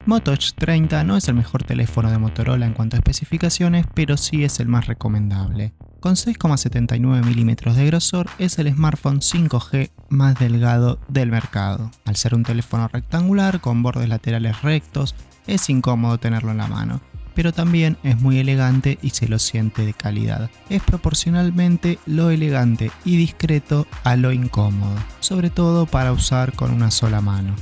Moto Edge 30 no es el mejor teléfono de Motorola en cuanto a especificaciones, pero sí es el más recomendable. Con 6,79 milímetros de grosor es el smartphone 5G más delgado del mercado. Al ser un teléfono rectangular con bordes laterales rectos, es incómodo tenerlo en la mano, pero también es muy elegante y se lo siente de calidad. Es proporcionalmente lo elegante y discreto a lo incómodo, sobre todo para usar con una sola mano.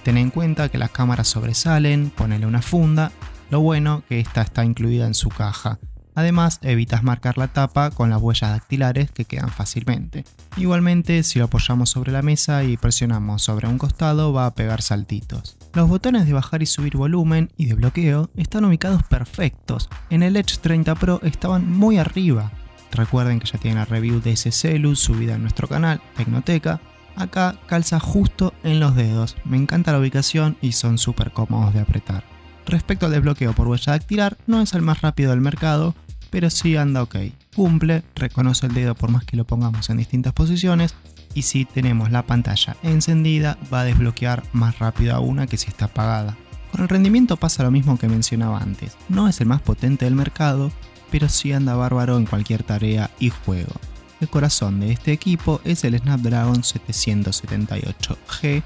Ten en cuenta que las cámaras sobresalen, ponele una funda, lo bueno que esta está incluida en su caja. Además, evitas marcar la tapa con las huellas dactilares que quedan fácilmente. Igualmente, si lo apoyamos sobre la mesa y presionamos sobre un costado, va a pegar saltitos. Los botones de bajar y subir volumen y de bloqueo están ubicados perfectos. En el Edge 30 Pro estaban muy arriba. Recuerden que ya tienen la review de ese celu subida en nuestro canal, Tecnoteca. Acá calza justo en los dedos. Me encanta la ubicación y son súper cómodos de apretar. Respecto al desbloqueo por huella dactilar, no es el más rápido del mercado, pero sí anda ok. Cumple, reconoce el dedo por más que lo pongamos en distintas posiciones, y si tenemos la pantalla encendida va a desbloquear más rápido a una que si está apagada. Con el rendimiento pasa lo mismo que mencionaba antes. No es el más potente del mercado, pero sí anda bárbaro en cualquier tarea y juego. El corazón de este equipo es el Snapdragon 778G+,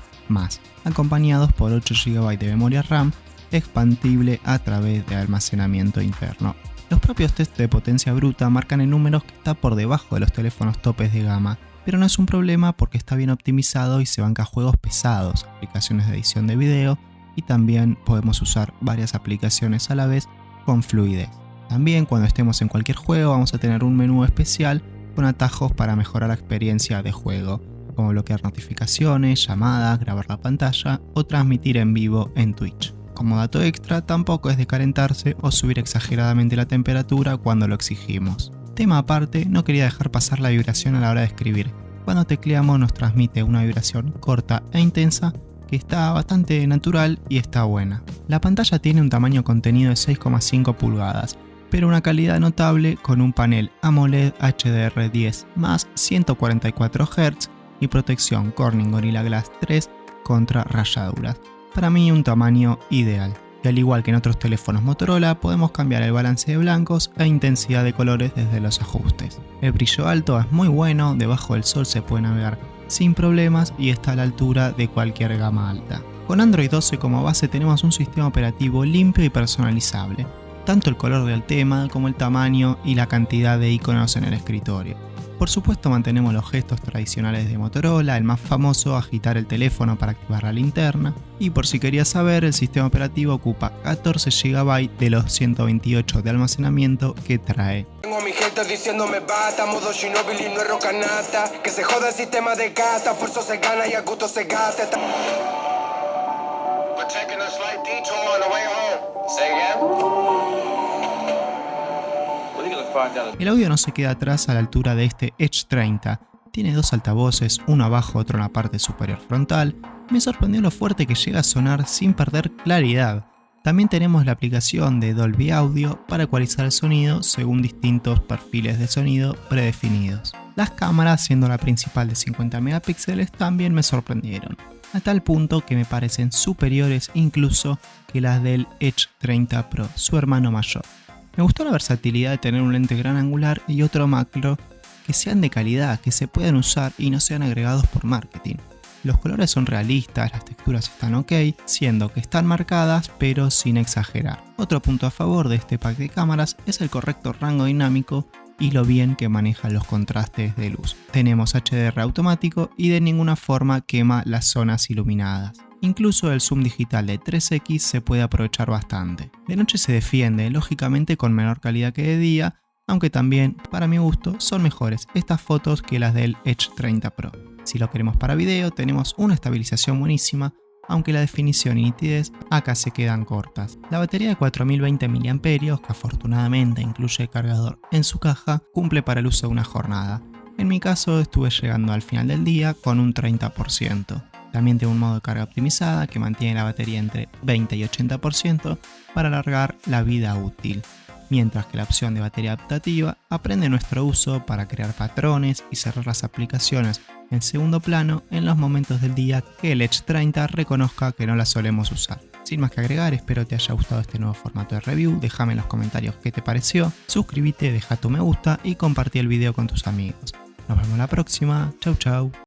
acompañados por 8 GB de memoria RAM expandible a través de almacenamiento interno. Los propios test de potencia bruta marcan en números que está por debajo de los teléfonos topes de gama, pero no es un problema porque está bien optimizado y se banca juegos pesados, aplicaciones de edición de video y también podemos usar varias aplicaciones a la vez con fluidez. También cuando estemos en cualquier juego vamos a tener un menú especial con atajos para mejorar la experiencia de juego, como bloquear notificaciones, llamadas, grabar la pantalla o transmitir en vivo en Twitch. Como dato extra, tampoco es de calentarse o subir exageradamente la temperatura cuando lo exigimos. Tema aparte, no quería dejar pasar la vibración a la hora de escribir. Cuando tecleamos nos transmite una vibración corta e intensa que está bastante natural y está buena. La pantalla tiene un tamaño contenido de 6,5 pulgadas, pero una calidad notable con un panel AMOLED HDR10 más 144 Hz y protección Corning Gorilla Glass 3 contra rayaduras. Para mí un tamaño ideal. Y al igual que en otros teléfonos Motorola, podemos cambiar el balance de blancos e intensidad de colores desde los ajustes. El brillo alto es muy bueno, debajo del sol se puede navegar sin problemas y está a la altura de cualquier gama alta. Con Android 12 como base tenemos un sistema operativo limpio y personalizable, tanto el color del tema como el tamaño y la cantidad de iconos en el escritorio. Por supuesto mantenemos los gestos tradicionales de Motorola, el más famoso, agitar el teléfono para activar la linterna. Y por si querías saber, el sistema operativo ocupa 14 GB de los 128 de almacenamiento que trae. Tengo a mi gente diciéndome basta, modo Shinobi no es rocanata. Que se joda el sistema de gasta, esfuerzo se gana y a gusto se gasta. We're taking a slight detour on the way home. Say again? El audio no se queda atrás a la altura de este Edge 30. Tiene dos altavoces, uno abajo, otro en la parte superior frontal. Me sorprendió lo fuerte que llega a sonar sin perder claridad. También tenemos la aplicación de Dolby Audio para ecualizar el sonido según distintos perfiles de sonido predefinidos. Las cámaras, siendo la principal de 50 megapíxeles, también me sorprendieron, a tal punto que me parecen superiores incluso que las del Edge 30 Pro, su hermano mayor. Me gustó la versatilidad de tener un lente gran angular y otro macro que sean de calidad, que se puedan usar y no sean agregados por marketing. Los colores son realistas, las texturas están ok, siendo que están marcadas pero sin exagerar. Otro punto a favor de este pack de cámaras es el correcto rango dinámico y lo bien que maneja los contrastes de luz. Tenemos HDR automático y de ninguna forma quema las zonas iluminadas. Incluso el zoom digital de 3x se puede aprovechar bastante. De noche se defiende, lógicamente con menor calidad que de día, aunque también, para mi gusto, son mejores estas fotos que las del Edge 30 Pro. Si lo queremos para video, tenemos una estabilización buenísima, aunque la definición y nitidez acá se quedan cortas. La batería de 4020 mAh, que afortunadamente incluye cargador en su caja, cumple para el uso de una jornada. En mi caso estuve llegando al final del día con un 30%. También tiene un modo de carga optimizada que mantiene la batería entre 20 y 80% para alargar la vida útil, mientras que la opción de batería adaptativa aprende nuestro uso para crear patrones y cerrar las aplicaciones en segundo plano en los momentos del día que el Edge 30 reconozca que no la solemos usar. Sin más que agregar, espero te haya gustado este nuevo formato de review, déjame en los comentarios qué te pareció, suscríbete, deja tu me gusta y compartí el video con tus amigos. Nos vemos la próxima, chau chau.